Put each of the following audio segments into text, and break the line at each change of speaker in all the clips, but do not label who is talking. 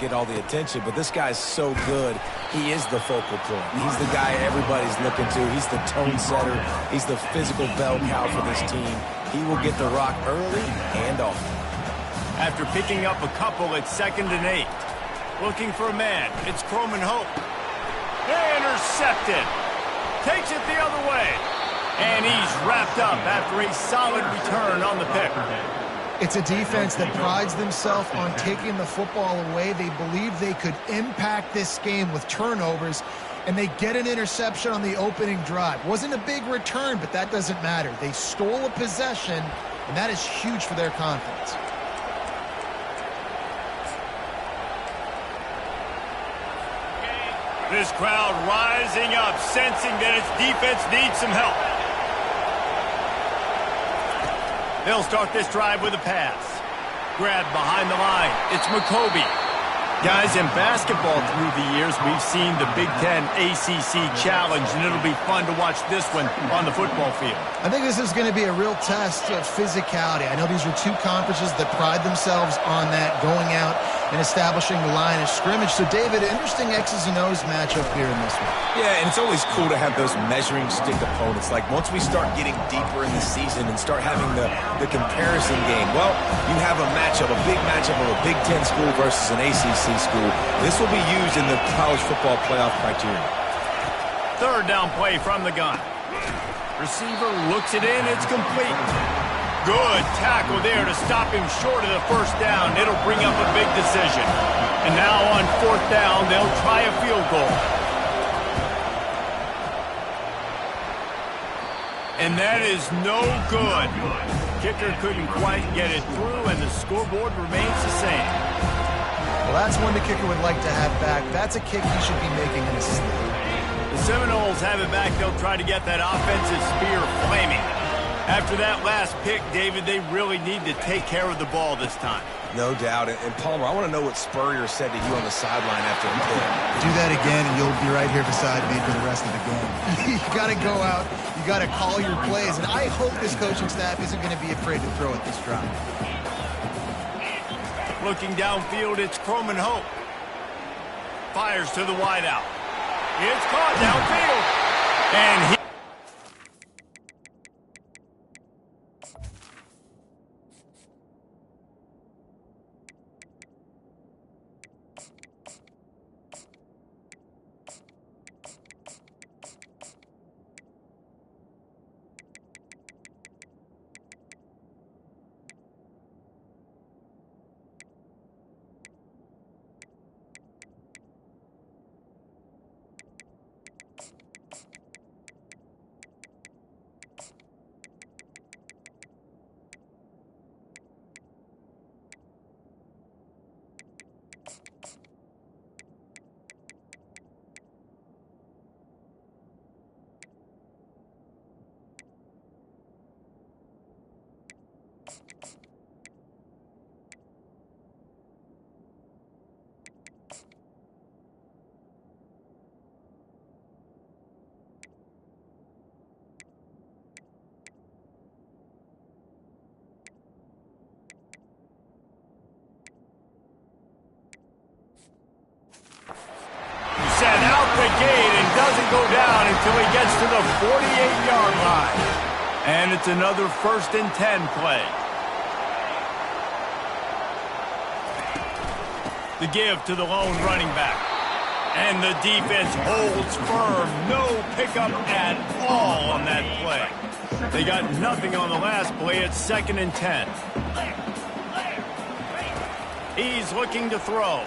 get all the attention, but this guy's so good. He is the focal point. He's the guy everybody's looking to. He's the tone setter. He's the physical bell cow for this team. He will get the rock early and often.
After picking up a couple, it's 2nd and 8. Looking for a man. It's Croman Hope. Intercepted. Takes it the other way. And he's wrapped up after a solid return on the pick.
It's a defense that prides themselves on taking the football away. They believe they could impact this game with turnovers, and they get an interception on the opening drive. Wasn't a big return, but that doesn't matter. They stole a possession, and that is huge for their confidence.
This crowd rising up, sensing that its defense needs some help. They'll start this drive with a pass. Grab behind the line. It's McCoby. Guys, in basketball through the years, we've seen the Big Ten ACC Challenge, and it'll be fun to watch this one on the football field.
I think this is going to be a real test of physicality. I know these are two conferences that pride themselves on that, going out and establishing the line of scrimmage. So, David, interesting X's and O's matchup here in this one.
Yeah, and it's always cool to have those measuring stick opponents. Like, once we start getting deeper in the season and start having the comparison game, well, you have a matchup, a big matchup of a Big Ten school versus an ACC school. This will be used in the college football playoff criteria.
3rd down play from the gun. Receiver looks it in. It's complete. Good tackle there to stop him short of the 1st down. It'll bring up a big decision. And now on 4th down, they'll try a field goal. And that is no good. Kicker couldn't quite get it through, and the scoreboard remains the same.
Well, that's one the kicker would like to have back. That's a kick he should be making in his sleep.
The Seminoles have it back. They'll try to get that offensive spear flaming. After that last pick, David, they really need to take care of the ball this time.
No doubt. And Palmer, I want to know what Spurrier said to you on the sideline after the pick.
Do that again, and you'll be right here beside me for the rest of the game. You got to go out. You got to call your plays. And I hope this coaching staff isn't going to be afraid to throw at this drive.
Looking downfield, it's Croman Hope. Fires to the wideout. It's caught downfield. And he... set out the gate and doesn't go down until he gets to the 48-yard line. And it's another 1st and 10 play. The give to the lone running back. And the defense holds firm. No pickup at all on that play. They got nothing on the last play. It's 2nd and 10. He's looking to throw.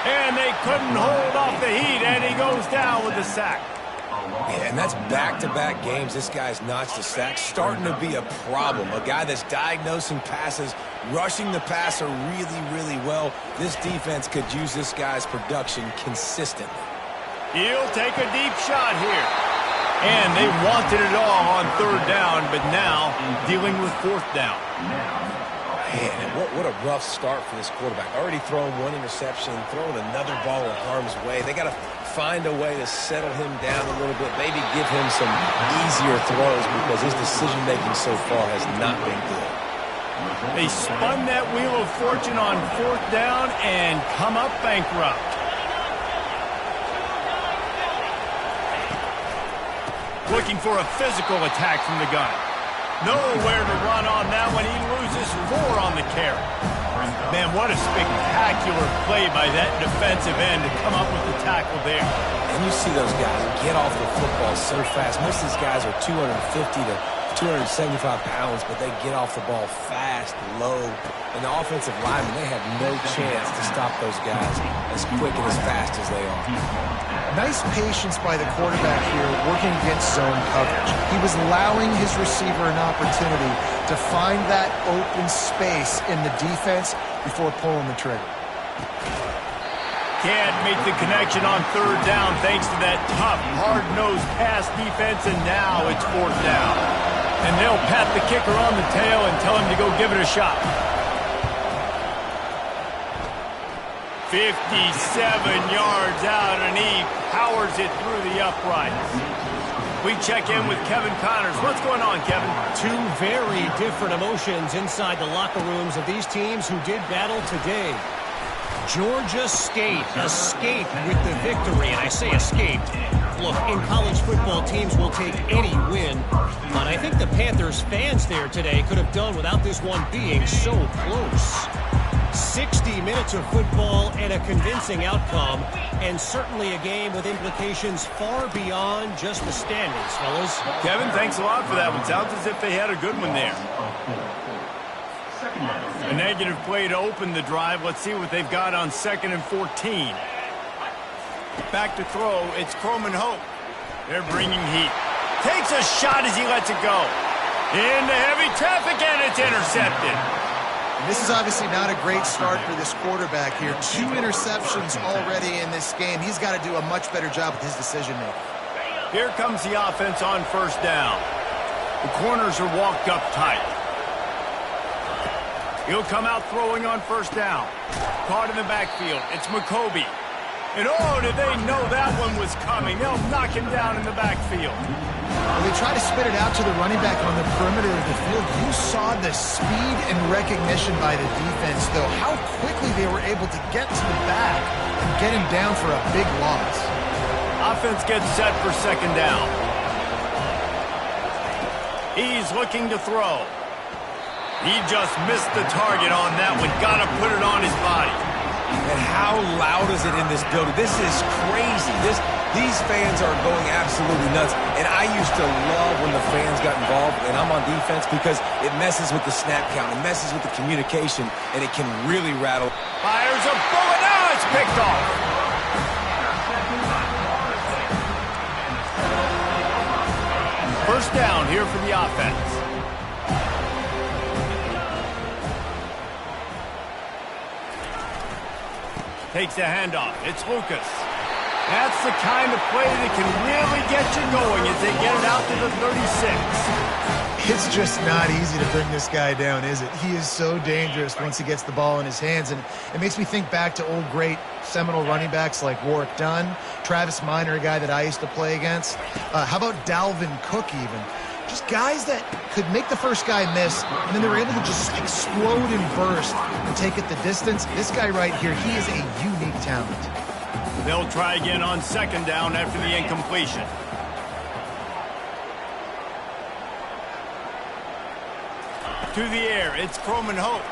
And they couldn't hold off the heat, and he goes down with the sack.
Yeah, and that's back-to-back games. This guy's notched the sack. Starting to be a problem. A guy that's diagnosing passes, rushing the passer really, really well. This defense could use this guy's production consistently.
He'll take a deep shot here. And they wanted it all on 3rd down, but now dealing with 4th down.
Man, what a rough start for this quarterback. Already throwing one interception, throwing another ball in harm's way. They got to find a way to settle him down a little bit, maybe give him some easier throws because his decision-making so far has not been good.
They spun that wheel of fortune on 4th down and come up bankrupt. Looking for a physical attack from the gun. Nowhere to run on that one. He loses 4 on the carry. Man, what a spectacular play by that defensive end to come up with the tackle there.
And you see those guys get off the football so fast. Most of these guys are 250 to 275 pounds, but they get off the ball fast, low. And the offensive linemen, they have no chance to stop those guys as quick and as fast as they are.
Nice patience by the quarterback here working against zone coverage. He was allowing his receiver an opportunity to find that open space in the defense before pulling the trigger.
Can't make the connection on 3rd down thanks to that tough, hard-nosed pass defense, and now it's 4th down. And they'll pat the kicker on the tail and tell him to go give it a shot. 57 yards out, and he powers it through the uprights. We check in with Kevin Connors. What's going on, Kevin?
Two very different emotions inside the locker rooms of these teams who did battle today. Georgia State escaped with the victory, and I say escaped. Look, in college football, teams will take any win, but I think the Panthers fans there today could have done without this one being so close. 60 minutes of football and a convincing outcome, and certainly a game with implications far beyond just the standings, fellas.
Kevin, thanks a lot for that one. Sounds as if they had a good one there. A negative play to open the drive. Let's see what they've got on 2nd and 14. Back to throw. It's Croman Hope. They're bringing heat. Takes a shot as he lets it go. Into heavy traffic, and it's intercepted.
This is obviously not a great start for this quarterback here. 2 interceptions already in this game. He's got to do a much better job with his decision-making.
Here comes the offense on 1st down. The corners are walked up tight. He'll come out throwing on 1st down. Caught in the backfield. It's McCoby. And oh, did they know that one was coming? They'll knock him down in the backfield.
When they try to spit it out to the running back on the perimeter of the field, you saw the speed and recognition by the defense, though, how quickly they were able to get to the back and get him down for a big loss.
Offense gets set for 2nd down. He's looking to throw. He just missed the target on that one. Got to put it on his body.
And how loud is it in this building? This is crazy. These fans are going absolutely nuts. And I used to love when the fans got involved, and I'm on defense, because it messes with the snap count. It messes with the communication, and it can really rattle.
Fires a bullet. Now it's picked off. First down here for the offense. Takes the handoff. It's Lucas. That's the kind of play that can really get you going as they get it out to the 36.
It's just not easy to bring this guy down, is it? He is so dangerous once he gets the ball in his hands, and it makes me think back to old great seminal running backs like Warwick Dunn, Travis Minor, a guy that I used to play against. How about Dalvin Cook even? Just guys that could make the first guy miss, and then they were able to just explode and burst and take it the distance. This guy right here, he is a unique talent.
They'll try again on 2nd down after the incompletion. To the air, it's Croman Hope.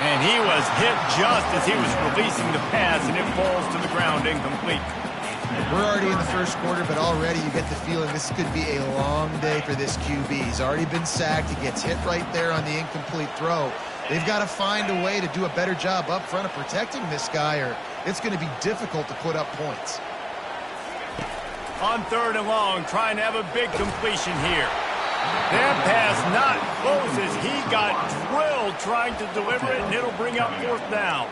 And he was hit just as he was releasing the pass, and it falls to the ground incomplete.
We're already in the first quarter, but already you get the feeling this could be a long day for this QB. He's already been sacked. He gets hit right there on the incomplete throw. They've got to find a way to do a better job up front of protecting this guy, or it's going to be difficult to put up points.
On 3rd and long, trying to have a big completion here. That pass not close as he got drilled trying to deliver it, and it'll bring up 4th down.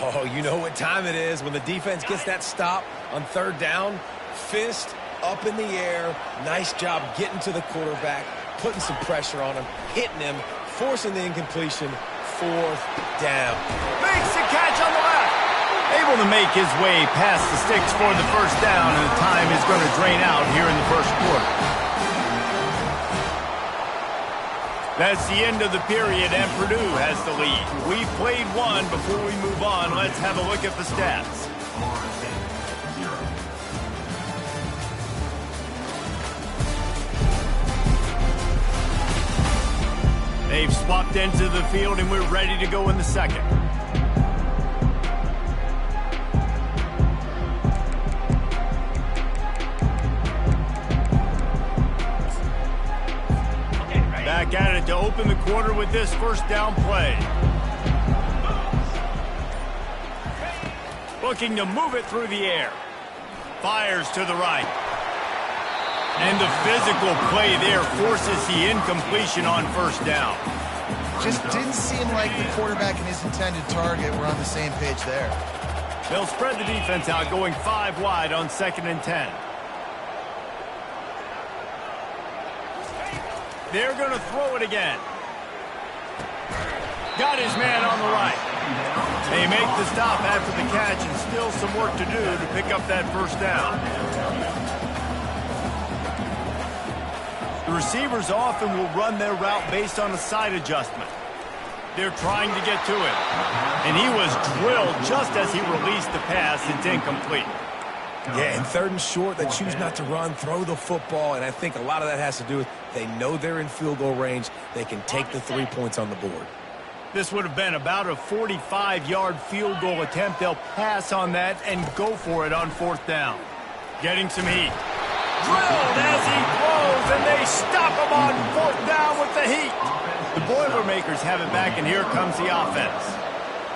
Oh, you know what time it is when the defense gets that stop on 3rd down. Fist up in the air. Nice job getting to the quarterback, putting some pressure on him, hitting him, forcing the incompletion. 4th down.
Makes the catch on the left. Able to make his way past the sticks for the 1st down, and the time is going to drain out here in the first quarter. That's the end of the period, and Purdue has the lead. We've played one. Before we move on, let's have a look at the stats. They've swapped into the field, and we're ready to go in the second. Back at it to open the quarter with this first down play. Looking to move it through the air. Fires to the right. And the physical play there forces the incompletion on first down.
Just didn't seem like the quarterback and his intended target were on the same page there.
They'll spread the defense out, going 5 wide on 2nd and 10. They're going to throw it again. Got his man on the right. They make the stop after the catch, and still some work to do to pick up that first down. The receivers often will run their route based on a side adjustment. They're trying to get to it. And he was drilled just as he released the pass. It's incomplete.
Yeah, and 3rd and short, they choose not to run, throw the football, and I think a lot of that has to do with they know they're in field goal range. They can take the 3 points on the board.
This would have been about a 45-yard field goal attempt. They'll pass on that and go for it on 4th down. Getting some heat. Drilled as he throws, and they stop him on 4th down with the heat. The Boilermakers have it back, and here comes the offense.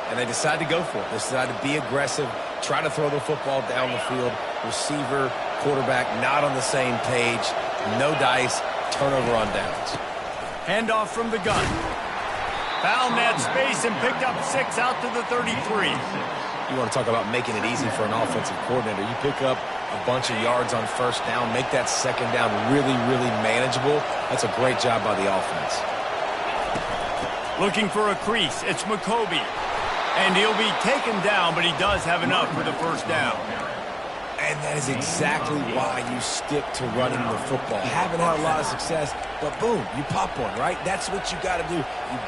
And they decide to go for it. They decide to be aggressive, try to throw the football down the field. Receiver, quarterback, not on the same page. No dice, turnover on downs.
Handoff from the gun. Found that space and picked up 6 out to the 33.
You want to talk about making it easy for an offensive coordinator. You pick up a bunch of yards on 1st down, make that 2nd down really, really manageable. That's a great job by the offense.
Looking for a crease. It's McCoby. And he'll be taken down, but he does have enough for the first down.
And that is exactly why you stick to running the football. Haven't had a lot of success, but boom, you pop one, right? That's what you got to do. You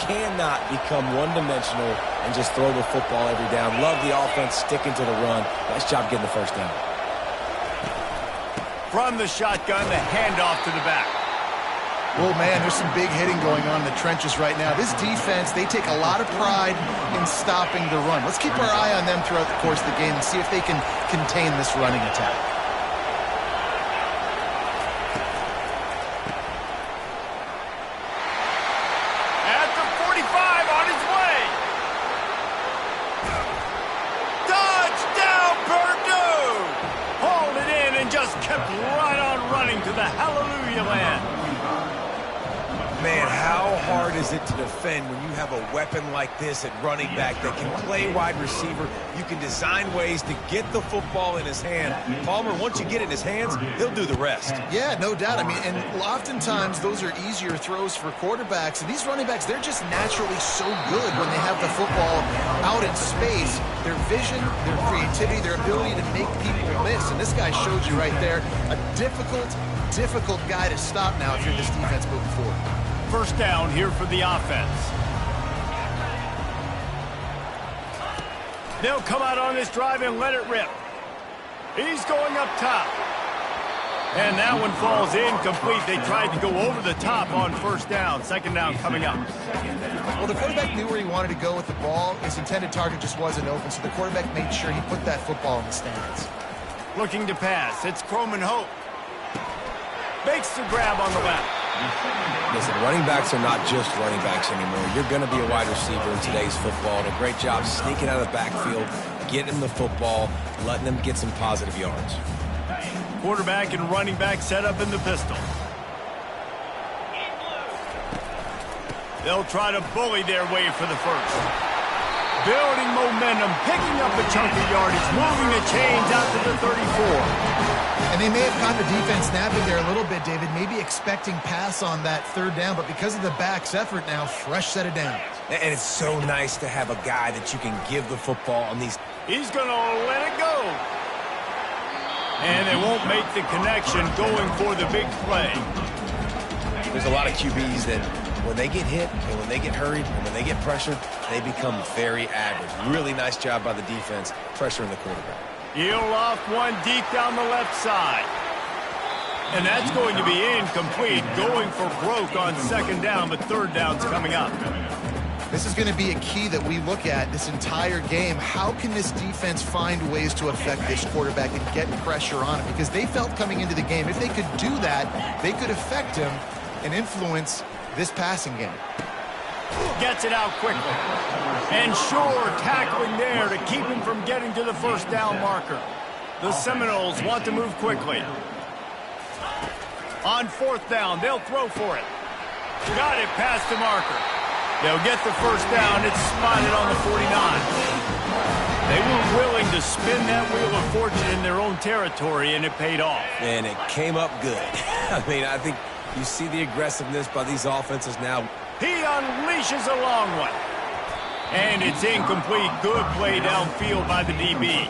cannot become one-dimensional and just throw the football every down. Love the offense, sticking to the run. Nice job getting the first down.
From the shotgun, the handoff to the back.
Well, man, there's some big hitting going on in the trenches right now. This defense, they take a lot of pride in stopping the run. Let's keep our eye on them throughout the course of the game and see if they can contain this running attack.
At the 45, on his way. Touchdown, Purdue! Hauled it in and just kept right on running to the hallelujah land.
Man, how hard is it to defend when you have a weapon like this at running back that can play wide receiver? You can design ways to get the football in his hand. Palmer, once you get it in his hands, he'll do the rest.
Yeah, no doubt. I mean, and oftentimes those are easier throws for quarterbacks. And these running backs, they're just naturally so good when they have the football out in space. Their vision, their creativity, their ability to make people miss. And this guy showed you right there a difficult guy to stop now if you're this defense moving forward.
First down here for the offense. They'll come out on this drive and let it rip. He's going up top. And that one falls incomplete. They tried to go over the top on 1st down. 2nd down coming up.
Well, the quarterback knew where he wanted to go with the ball. His intended target just wasn't open, so the quarterback made sure he put that football in the stands.
Looking to pass. It's Croman Hope. Makes the grab on the left.
Listen, running backs are not just running backs anymore. You're going to be a wide receiver in today's football. And a great job sneaking out of the backfield, getting them the football, letting them get some positive yards.
Quarterback and running back set up in the pistol. They'll try to bully their way for the first. Building momentum, picking up a chunk of yardage, moving the chains out to the 34.
And they may have caught the defense napping there a little bit, David, maybe expecting pass on that 3rd down, but because of the back's effort now, fresh set of downs.
And it's so nice to have a guy that you can give the football on these.
He's going to let it go. And they won't make the connection going for the big play.
There's a lot of QBs that when they get hit and when they get hurried and when they get pressured, they become very average. Really nice job by the defense pressuring the quarterback.
He'll loft one deep down the left side. And that's going to be incomplete, going for broke on second down, but third down's coming up.
This is going to be a key that we look at this entire game. How can this defense find ways to affect this quarterback and get pressure on him? Because they felt coming into the game, if they could do that, they could affect him and influence this passing game.
Gets it out quickly. And sure, tackling there to keep him from getting to the first down marker. The Seminoles want to move quickly. On fourth down, they'll throw for it. Got it past the marker. They'll get the first down. It's spotted on the 49. They were willing to spin that wheel of fortune in their own territory, and it paid off.
And it came up good. I mean, I think you see the aggressiveness by these offenses now.
He unleashes a long one. And it's incomplete. Good play downfield by the DB.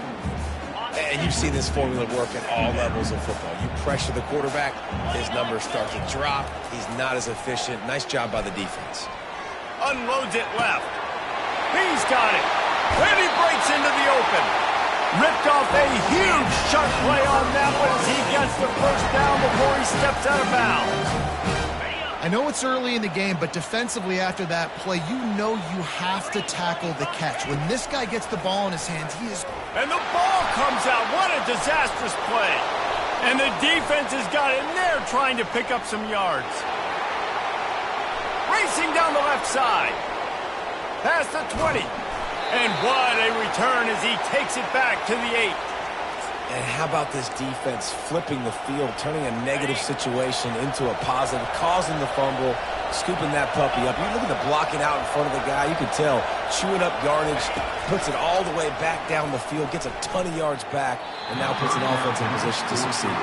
And you see this formula work at all levels of football. You pressure the quarterback, his numbers start to drop. He's not as efficient. Nice job by the defense.
Unloads it left. He's got it. And he breaks into the open. Ripped off a huge sharp play on that one as he gets the first down before he steps out of bounds.
I know it's early in the game, but defensively after that play, you know you have to tackle the catch. When this guy gets the ball in his hands, he is...
And the ball comes out. What a disastrous play. And the defense has got in there trying to pick up some yards. Racing down the left side. Past the 20. And what a return as he takes it back to the 8.
And how about this defense flipping the field, turning a negative situation into a positive, causing the fumble, scooping that puppy up. You look at the blocking out in front of the guy, you can tell, chewing up yardage, puts it all the way back down the field, gets a ton of yards back, and now puts an offense in position to succeed.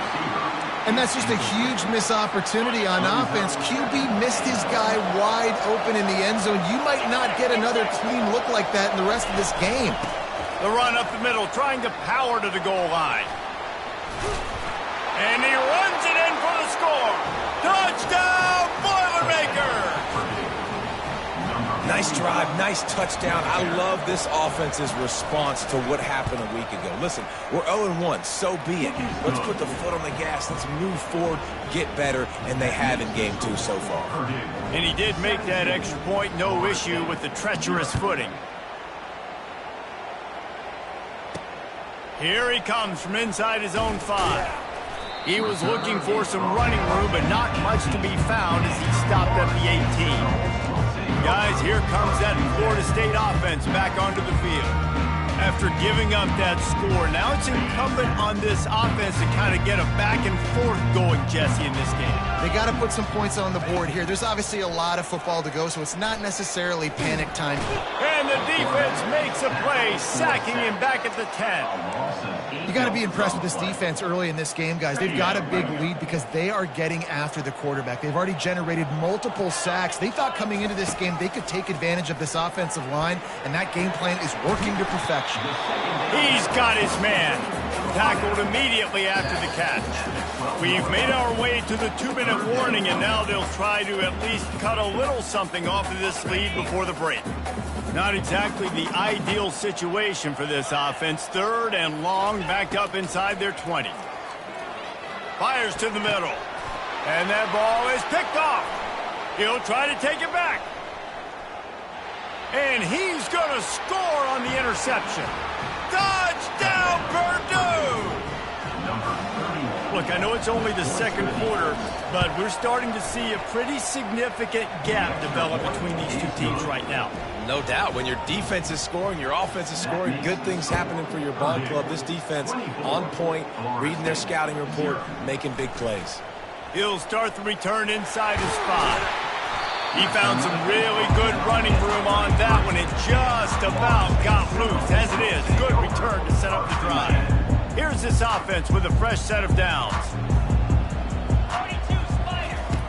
And that's just a huge missed opportunity on offense. QB missed his guy wide open in the end zone. You might not get another clean look like that in the rest of this game.
The run up the middle, trying to power to the goal line. And he runs it in for the score. Touchdown, Boilermaker!
Nice drive, nice touchdown. I love this offense's response to what happened a week ago. Listen, we're 0-1, so be it. Let's put the foot on the gas. Let's move forward, get better, and they have in game 2 so far.
And he did make that extra point, no issue with the treacherous footing. Here he comes from inside his own 5. He was looking for some running room, but not much to be found as he stopped at the 18. Guys, here comes that Florida State offense back onto the field. After giving up that score, now it's incumbent on this offense to kind of get a back and forth going, Jesse, in this game.
They got to put some points on the board here. There's obviously a lot of football to go, so it's not necessarily panic time.
And the defense makes a play, sacking him back at the 10.
You got to be impressed with this defense early in this game, guys. They've got a big lead because they are getting after the quarterback. They've already generated multiple sacks. They thought coming into this game they could take advantage of this offensive line, and that game plan is working to perfection.
He's got his man. Tackled immediately after the catch. We've made our way to the 2-minute warning, and now they'll try to at least cut a little something off of this lead before the break. Not exactly the ideal situation for this offense. 3rd and long, backed up inside their 20. Fires to the middle. And that ball is picked off. He'll try to take it back. And he's going to score on the interception. Touchdown, Purdue! Look, I know it's only the second quarter, but we're starting to see a pretty significant gap develop between these two teams right now.
No doubt. When your defense is scoring, your offense is scoring, good things happening for your ball club. This defense on point, reading their scouting report, making big plays.
He'll start the return inside his 5. He found some really good running room on that one. It just about got loose. As it is, good return to set up the drive. Here's this offense with a fresh set of downs.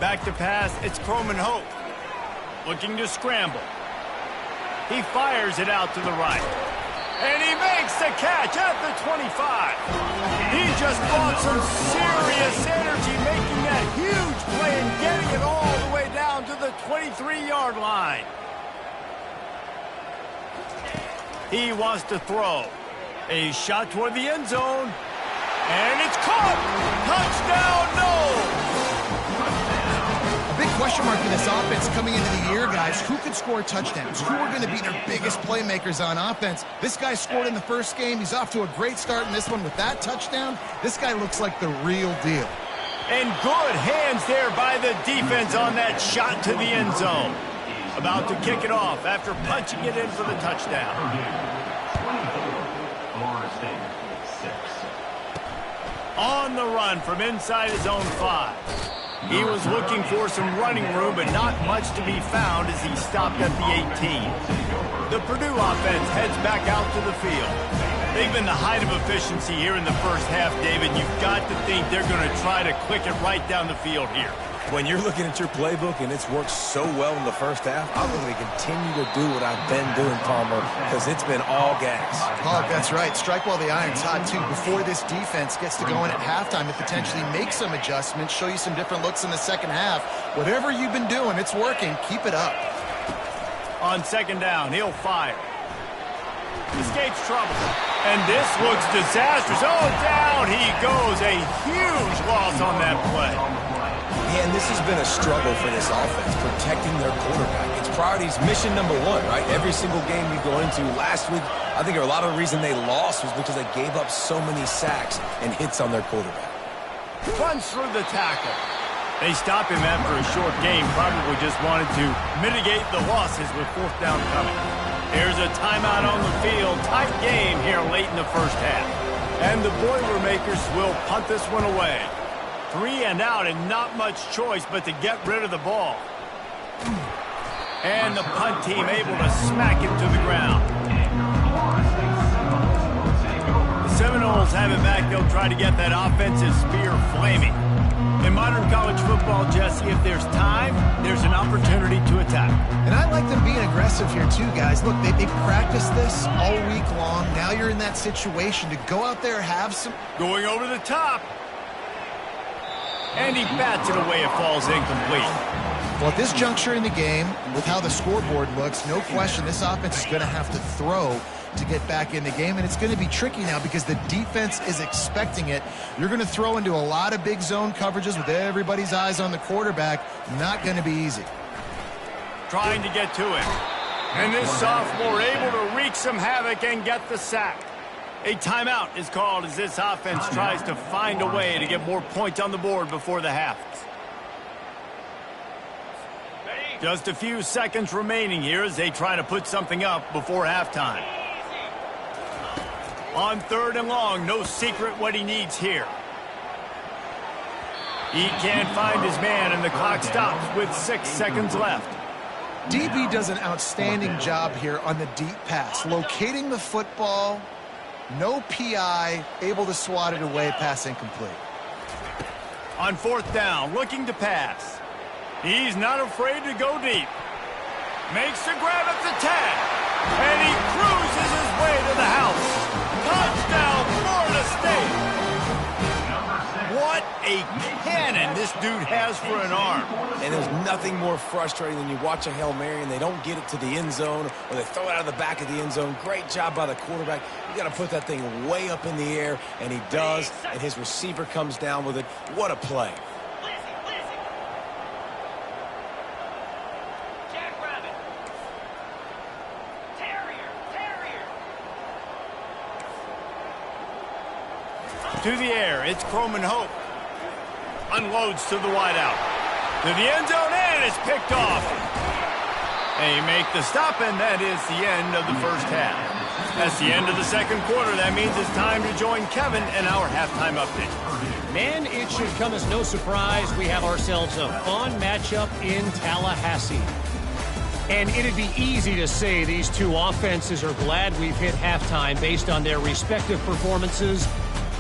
Back to pass, it's Croman Hope. Looking to scramble. He fires it out to the right. And he makes the the catch at the 25. He just brought some serious energy, making that huge play and getting it all the way down to the 23-yard line. He wants to throw. A shot toward the end zone. And it's caught! Touchdown, no!
A big question mark for this offense coming into the year, guys. Who could score touchdowns? Who are going to be their biggest playmakers on offense? This guy scored in the first game. He's off to a great start in this one with that touchdown. This guy looks like the real deal.
And good hands there by the defense on that shot to the end zone. About to kick it off after punching it in for the touchdown. On the run from inside his own 5. He was looking for some running room, but not much to be found as he stopped at the 18. The Purdue offense heads back out to the field. They've been the height of efficiency here in the first half, David. You've got to think they're going to try to click it right down the field here.
When you're looking at your playbook and it's worked so well in the first half, I'm going to continue to do what I've been doing, Palmer, because it's been all gas.
Oh, that's right. Strike while the iron's hot, too. Before this defense gets to go in at halftime to potentially make some adjustments, show you some different looks in the second half. Whatever you've been doing, it's working. Keep it up.
On second down, he'll fire. Escapes trouble. And this looks disastrous. Oh, down he goes. A huge loss on that play.
Yeah, and this has been a struggle for this offense, protecting their quarterback. It's priorities, mission number one, right? Every single game you go into. Last week, I think a lot of the reason they lost was because they gave up so many sacks and hits on their quarterback.
Runs through the tackle. They stop him after a short game. Probably just wanted to mitigate the losses with fourth down coming. Here's a timeout on the field. Tight game here late in the first half. And the Boilermakers will punt this one away. 3 and out and not much choice but to get rid of the ball. And the punt team able to smack him to the ground. The Seminoles have it back. They'll try to get that offensive spear flaming. In modern college football, Jesse, if there's time, there's an opportunity to attack.
And I like them being aggressive here too, guys. Look, they practiced this all week long. Now you're in that situation to go out there, have some...
Going over the top. And he bats it away. It falls incomplete.
Well, at this juncture in the game, with how the scoreboard looks, no question this offense is going to have to throw to get back in the game, and it's going to be tricky now because the defense is expecting it. You're going to throw into a lot of big zone coverages with everybody's eyes on the quarterback. Not going to be easy.
Trying to get to him. And this sophomore able to wreak some havoc and get the sack. A timeout is called as this offense tries to find a way to get more points on the board before the half. Just a few seconds remaining here as they try to put something up before halftime. On third and long, no secret what he needs here. He can't find his man, and the clock stops with 6 seconds left.
DB does an outstanding job here on the deep pass, locating the football. No PI, able to swat it away, pass incomplete.
On fourth down, looking to pass. He's not afraid to go deep. Makes the grab at the 10. And he cruises his way to the house. Touchdown, Florida State. What a cannon this dude has for an arm.
And there's nothing more frustrating than you watch a Hail Mary and they don't get it to the end zone or they throw it out of the back of the end zone. Great job by the quarterback. You got to put that thing way up in the air, and he does, and his receiver comes down with it. What a play.
To the air, it's Croman Hope. Unloads to the wideout. To the end zone, and it's picked off. They make the stop, and that is the end of the first half. That's the end of the second quarter. That means it's time to join Kevin and our halftime update.
Man, it should come as no surprise we have ourselves a fun matchup in Tallahassee. And it'd be easy to say these two offenses are glad we've hit halftime based on their respective performances.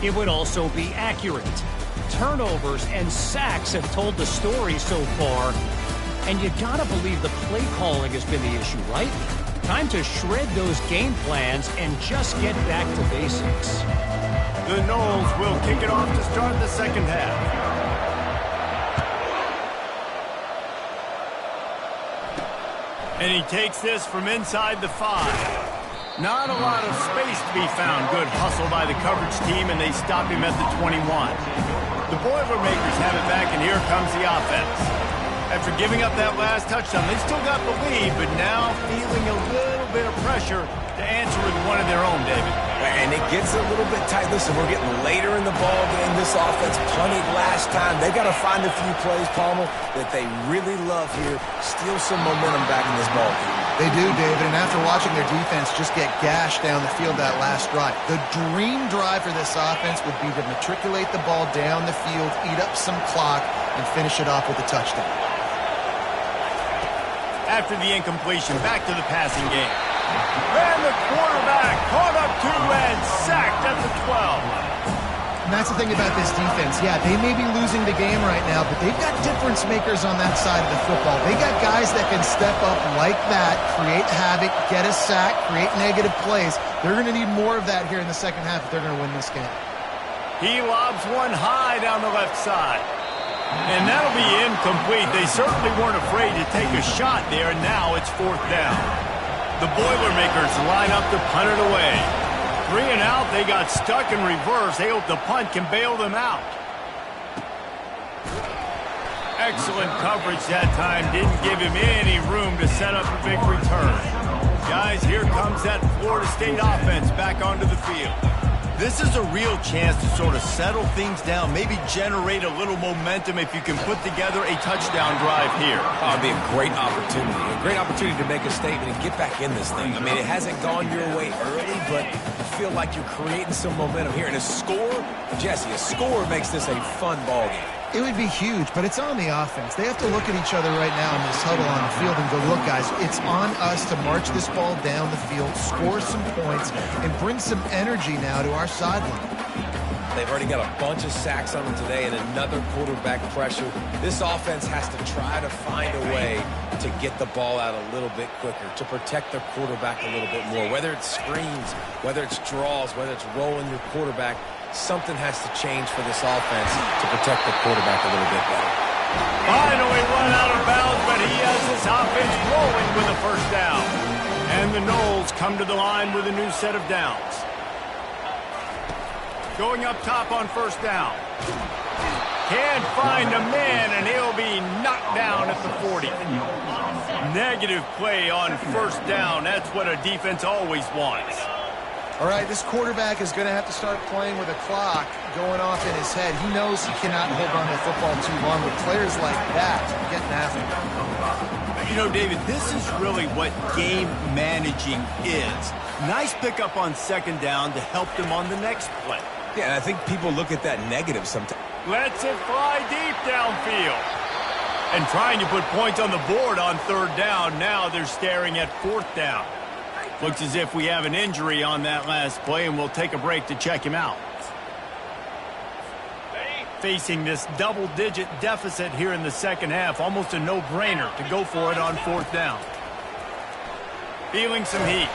It would also be accurate. Turnovers and sacks have told the story so far. And you gotta believe the play calling has been the issue, right? Time to shred those game plans and just get back to basics.
The Noles will kick it off to start the second half. And he takes this from inside the 5. Not a lot of space to be found. Good hustle by the coverage team, and they stop him at the 21. The Boilermakers have it back, and here comes the offense. After giving up that last touchdown, they still got the lead, but now feeling a little bit of pressure to answer with one of their own, David.
And it gets a little bit tight. Listen, we're getting later in the ball game. This offense punted last time. They got to find a few plays, Palmer, that they really love here. Steal some momentum back in this ball game.
They do, David, and after watching their defense just get gashed down the field that last drive, the dream drive for this offense would be to matriculate the ball down the field, eat up some clock, and finish it off with a touchdown.
After the incompletion, back to the passing game. And the quarterback caught up to and sacked at the 12.
And that's the thing about this defense. Yeah, they may be losing the game right now, but they've got difference makers on that side of the football. They got guys that can step up like that, create havoc, get a sack, create negative plays. They're going to need more of that here in the second half if they're going to win this game.
He lobs one high down the left side. And that'll be incomplete. They certainly weren't afraid to take a shot there, and now it's 4th down. The Boilermakers line up to punt it away. 3 and out, they got stuck in reverse. They hope the punt can bail them out. Excellent coverage that time. Didn't give him any room to set up a big return. Guys, here comes that Florida State offense back onto the field. This is a real chance to sort of settle things down, maybe generate a little momentum if you can put together a touchdown drive here.
Oh, it'd be a great opportunity to make a statement and get back in this thing. I mean, it hasn't gone your way early, but you feel like you're creating some momentum here. And a score, Jesse, a score makes this a fun ball game.
It would be huge, but it's on the offense. They have to look at each other right now in this huddle on the field and go, look, guys, it's on us to march this ball down the field, score some points, and bring some energy now to our sideline.
They've already got a bunch of sacks on them today and another quarterback pressure. This offense has to try to find a way to get the ball out a little bit quicker, to protect their quarterback a little bit more, whether it's screens, whether it's draws, whether it's rolling your quarterback. Something has to change for this offense to protect the quarterback a little bit better.
Finally run out of bounds, but he has his offense rolling with a 1st down. And the Noles come to the line with a new set of downs. Going up top on 1st down. Can't find a man, and he'll be knocked down at the 40. Negative play on 1st down. That's what a defense always wants.
All right, this quarterback is going to have to start playing with a clock going off in his head. He knows he cannot hold on to the football too long with players like that getting after him.
You know, David, this is really what game managing is. Nice pickup on 2nd down to help them on the next play.
Yeah, and I think people look at that negative sometimes.
Lets it fly deep downfield. And trying to put points on the board on 3rd down. Now they're staring at 4th down. Looks as if we have an injury on that last play, and we'll take a break to check him out. Facing this double-digit deficit here in the second half, almost a no-brainer to go for it on 4th down. Feeling some heat.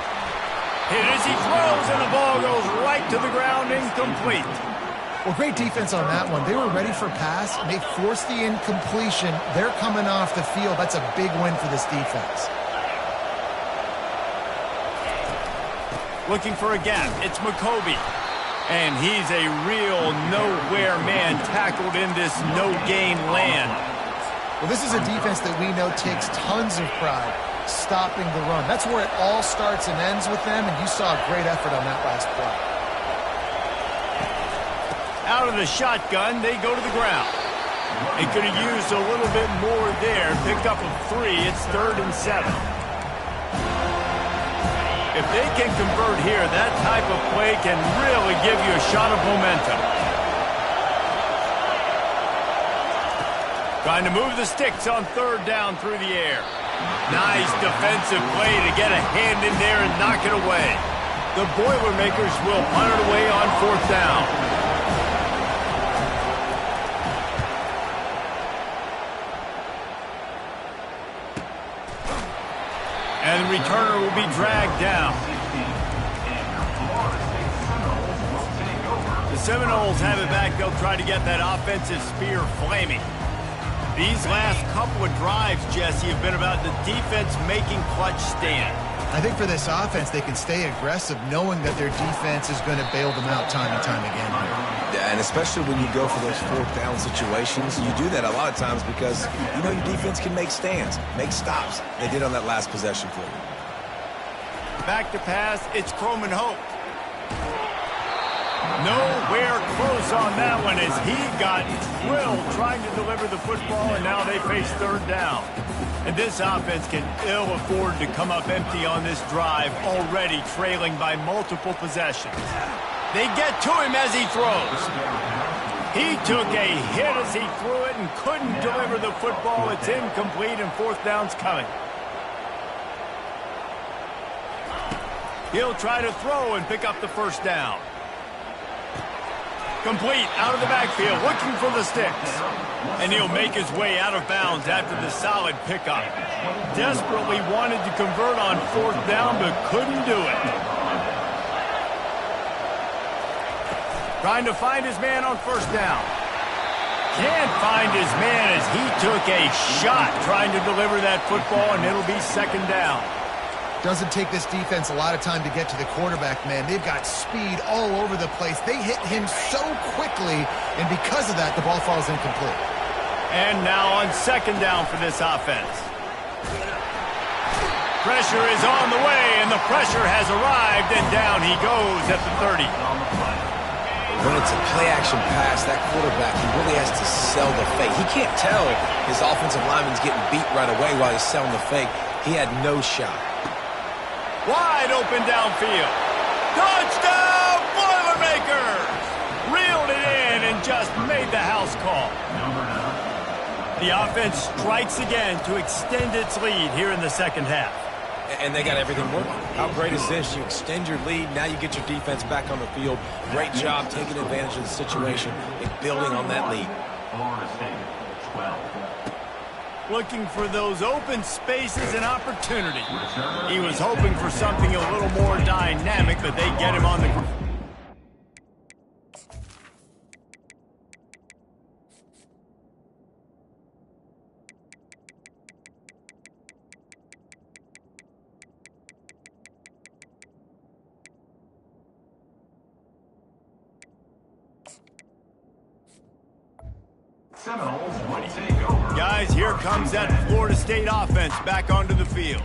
Hit as he throws, and the ball goes right to the ground, incomplete.
Well, great defense on that one. They were ready for pass, and they forced the incompletion. They're coming off the field. That's a big win for this defense.
Looking for a gap. It's McCoby. And he's a real nowhere man tackled in this no-gain land.
Well, this is a defense that we know takes tons of pride stopping the run. That's where it all starts and ends with them, and you saw a great effort on that last play.
Out of the shotgun, they go to the ground. They could have used a little bit more there. Picked up a 3. It's 3rd and 7. If they can convert here, that type of play can really give you a shot of momentum. Trying to move the sticks on 3rd down through the air. Nice defensive play to get a hand in there and knock it away. The Boilermakers will punt it away on 4th down. And the returner will be dragged down. The Seminoles have it back. They'll try to get that offensive spear flaming. These last couple of drives, Jesse, have been about the defense making clutch stand.
I think for this offense, they can stay aggressive knowing that their defense is going to bail them out time and time again.
Yeah, and especially when you go for those fourth down situations, you do that a lot of times because you know your defense can make stands, make stops. They did on that last possession for you.
Back to pass, it's Croman Hope. Nowhere close on that one as he got drilled trying to deliver the football, and now they face third down. And this offense can ill afford to come up empty on this drive, already trailing by multiple possessions. They get to him as he throws. He took a hit as he threw it and couldn't deliver the football. It's incomplete, and fourth down's coming. He'll try to throw and pick up the first down. Complete out of the backfield, looking for the sticks. And he'll make his way out of bounds after the solid pickup. Desperately wanted to convert on fourth down, but couldn't do it. Trying to find his man on first down. Can't find his man as he took a shot trying to deliver that football, and it'll be second down.
Doesn't take this defense a lot of time to get to the quarterback, man. They've got speed all over the place. They hit him so quickly, and because of that, the ball falls incomplete.
And now on second down for this offense. Pressure is on the way, and the pressure has arrived, and down he goes at the 30.
When it's a play-action pass, that quarterback, he really has to sell the fake. He can't tell his offensive lineman's getting beat right away while he's selling the fake. He had no shot.
Wide open downfield. Touchdown, Boilermakers! Reeled it in and just made the house call. The offense strikes again to extend its lead here in the second half.
And they got everything working. How great is this? You extend your lead, now you get your defense back on the field. Great job taking advantage of the situation and building on that lead.
Looking for those open spaces and opportunity. He was hoping for something a little more dynamic, but they get him on the ground. Guys, here comes that Florida State offense back onto the field.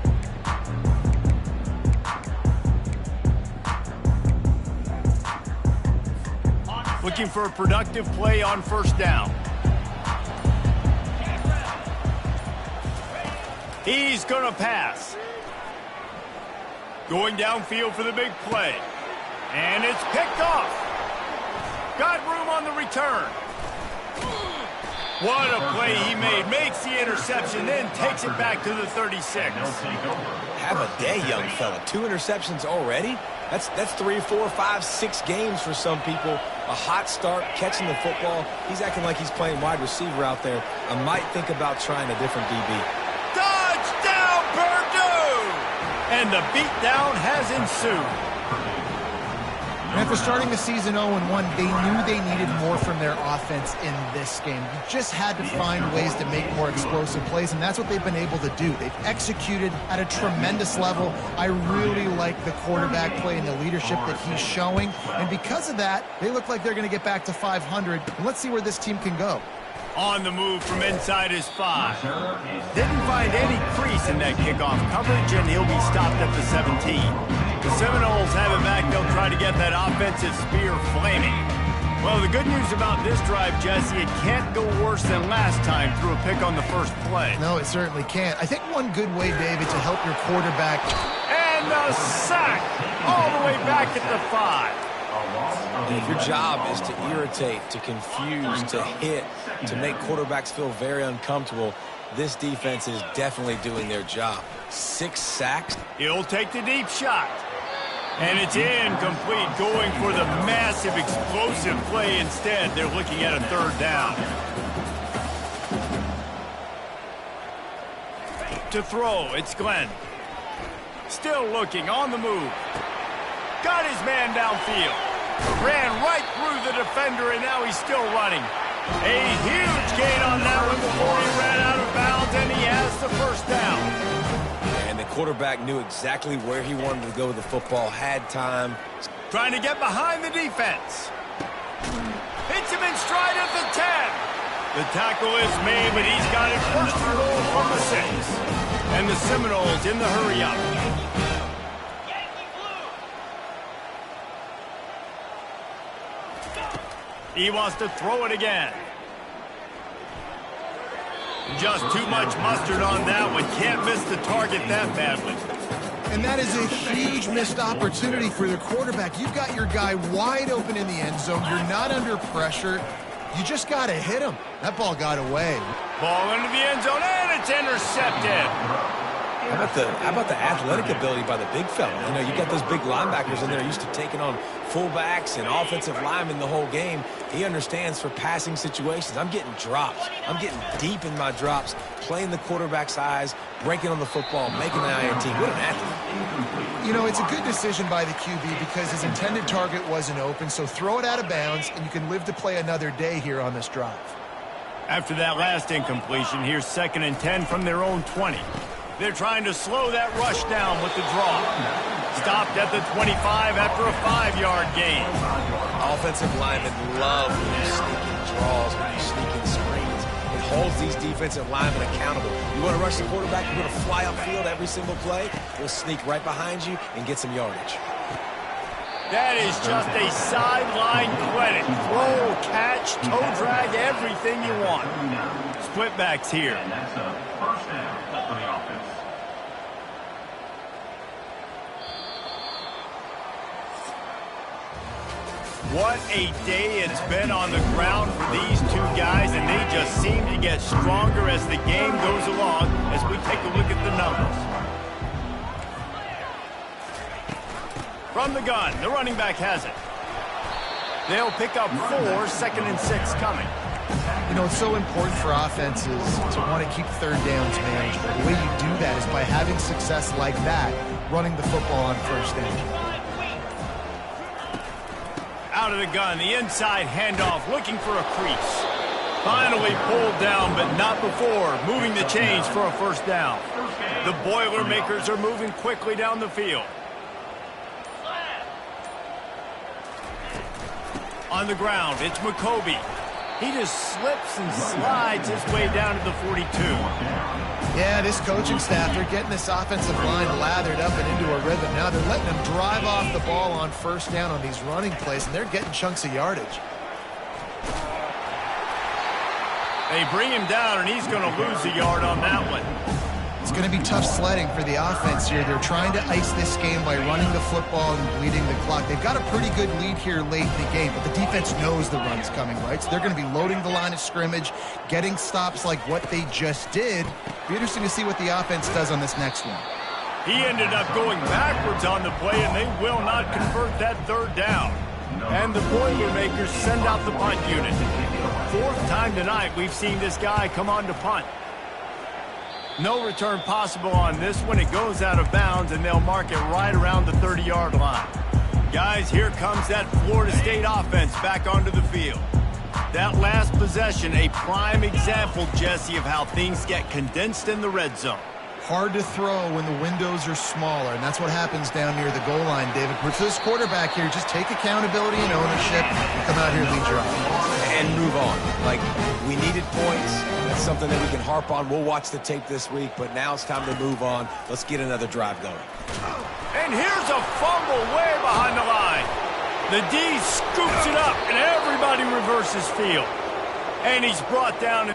Looking for a productive play on first down. He's going to pass. Going downfield for the big play. And it's picked off. Got room on the return. What a play he made. Makes the interception, then takes it back to the 36.
Have a day, young fella. 2 interceptions already? That's 3, 4, 5, 6 games for some people. A hot start, catching the football. He's acting like he's playing wide receiver out there. I might think about trying a different DB.
Touchdown, Purdue! And the beatdown has ensued.
And after starting the season 0-1, they knew they needed more from their offense in this game. You just had to find ways to make more explosive plays, and that's what they've been able to do. They've executed at a tremendous level. I really like the quarterback play and the leadership that he's showing. And because of that, they look like they're going to get back to 500. And let's see where this team can go.
On the move from inside his 5. Didn't find any crease in that kickoff coverage, and he'll be stopped at the 17. The Seminoles have it back. They'll try to get that offensive spear flaming. Well, the good news about this drive, Jesse, it can't go worse than last time through a pick on the first play.
No, it certainly can't. I think one good way, David, to help your quarterback.
And the sack all the way back at the 5.
And if your job is to irritate, to confuse, to hit, to make quarterbacks feel very uncomfortable, this defense is definitely doing their job. 6 sacks.
He'll take the deep shot. And it's incomplete, going for the massive explosive play instead. They're looking at a third down. To throw, it's Glenn. Still looking, on the move. Got his man downfield. Ran right through the defender, and now he's still running. A huge gain on that one before he ran out of bounds, and he has the first down.
And the quarterback knew exactly where he wanted to go with the football, had time.
Trying to get behind the defense. Hits him in stride at the 10. The tackle is made, but he's got it first and goal from the 6. And the Seminoles in the hurry-up. He wants to throw it again. Just too much mustard on that one. Can't miss the target that badly.
And that is a huge missed opportunity for the quarterback. You've got your guy wide open in the end zone. You're not under pressure. You just got to hit him. That ball got away.
Ball into the end zone, and it's intercepted.
How about the athletic ability by the big fella? You know, you got those big linebackers in there used to taking on fullbacks and offensive linemen the whole game. He understands for passing situations. I'm getting drops. I'm getting deep in my drops, playing the quarterback's eyes, breaking on the football, making an INT. What an athlete.
You know, it's a good decision by the QB because his intended target wasn't open, so throw it out of bounds, and you can live to play another day here on this drive.
After that last incompletion, here's 2nd and 10 from their own 20. They're trying to slow that rush down with the draw. Stopped at the 25 after a 5-yard gain.
Offensive linemen love when you sneak in draws, when you sneak in screens. It holds these defensive linemen accountable. You want to rush the quarterback, you're going to fly upfield every single play. We'll sneak right behind you and get some yardage.
That is just a sideline clinic. Throw, catch, toe drag, everything you want. Split backs here. What a day it's been on the ground for these two guys, and they just seem to get stronger as the game goes along as we take a look at the numbers. From the gun, the running back has it. They'll pick up 4, 2nd and 6 coming.
You know, it's so important for offenses to want to keep third downs manageable. The way you do that is by having success like that, running the football on first down.
Out of the gun, the inside handoff, looking for a crease. Finally pulled down, but not before moving the chains for a first down. The Boilermakers are moving quickly down the field. On the ground, it's McCoby. He just slips and slides his way down to the 42.
Yeah, this coaching staff, they're getting this offensive line lathered up and into a rhythm. Now they're letting them drive off the ball on first down on these running plays, and they're getting chunks of yardage.
They bring him down, and he's going to lose a yard on that one.
It's going to be tough sledding for the offense here. They're trying to ice this game by running the football and bleeding the clock. They've got a pretty good lead here late in the game, but the defense knows the run's coming, right? So they're going to be loading the line of scrimmage, getting stops like what they just did. Be interesting to see what the offense does on this next one.
He ended up going backwards on the play, and they will not convert that 3rd down. And the Boilermakers send out the punt unit. 4th time tonight we've seen this guy come on to punt. No return possible on this one. It goes out of bounds, and they'll mark it right around the 30-yard line. Guys, here comes that Florida State offense back onto the field. That last possession, a prime example, Jesse, of how things get condensed in the red zone.
Hard to throw when the windows are smaller, and that's what happens down near the goal line, David. For this quarterback here, just take accountability and ownership and come out here and lead your offense.
And move on. Like, we needed points. That's something that we can harp on. We'll watch the tape this week, but now it's time to move on. Let's get another drive going.
And here's a fumble way behind the line. The D scoops it up, and everybody reverses field. And he's brought down.